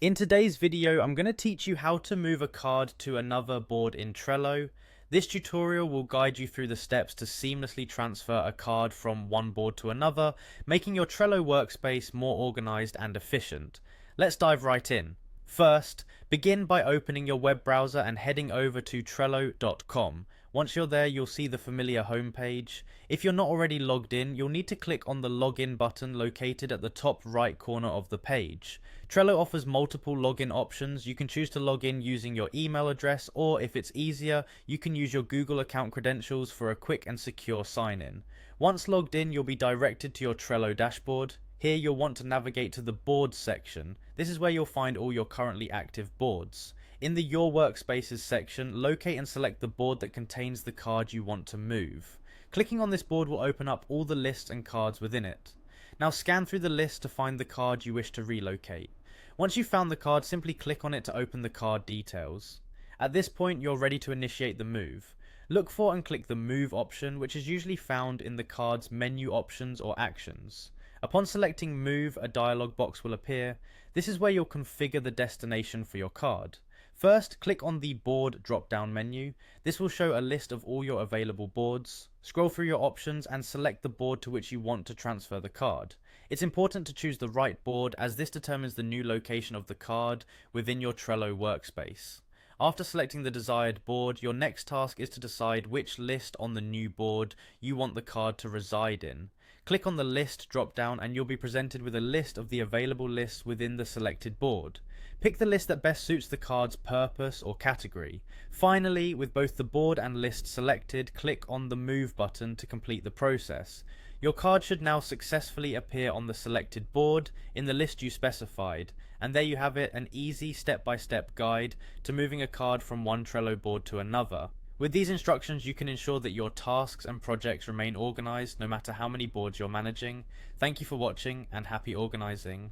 In today's video, I'm going to teach you how to move a card to another board in Trello. This tutorial will guide you through the steps to seamlessly transfer a card from one board to another, making your Trello workspace more organized and efficient. Let's dive right in. First, begin by opening your web browser and heading over to Trello.com. Once you're there, you'll see the familiar homepage. If you're not already logged in, you'll need to click on the login button located at the top right corner of the page. Trello offers multiple login options. You can choose to log in using your email address, or if it's easier, you can use your Google account credentials for a quick and secure sign-in. Once logged in, you'll be directed to your Trello dashboard. Here you'll want to navigate to the Boards section. This is where you'll find all your currently active boards. In the Your Workspaces section, locate and select the board that contains the card you want to move. Clicking on this board will open up all the lists and cards within it. Now scan through the list to find the card you wish to relocate. Once you've found the card, simply click on it to open the card details. At this point, you're ready to initiate the move. Look for and click the Move option, which is usually found in the card's menu options or actions. Upon selecting Move, a dialog box will appear. This is where you'll configure the destination for your card. First, click on the Board drop-down menu. This will show a list of all your available boards. Scroll through your options and select the board to which you want to transfer the card. It's important to choose the right board, as this determines the new location of the card within your Trello workspace. After selecting the desired board, your next task is to decide which list on the new board you want the card to reside in. Click on the List drop-down and you'll be presented with a list of the available lists within the selected board. Pick the list that best suits the card's purpose or category. Finally, with both the board and list selected, click on the Move button to complete the process. Your card should now successfully appear on the selected board in the list you specified, and there you have it, an easy step-by-step guide to moving a card from one Trello board to another. With these instructions, you can ensure that your tasks and projects remain organized no matter how many boards you're managing. Thank you for watching and happy organizing.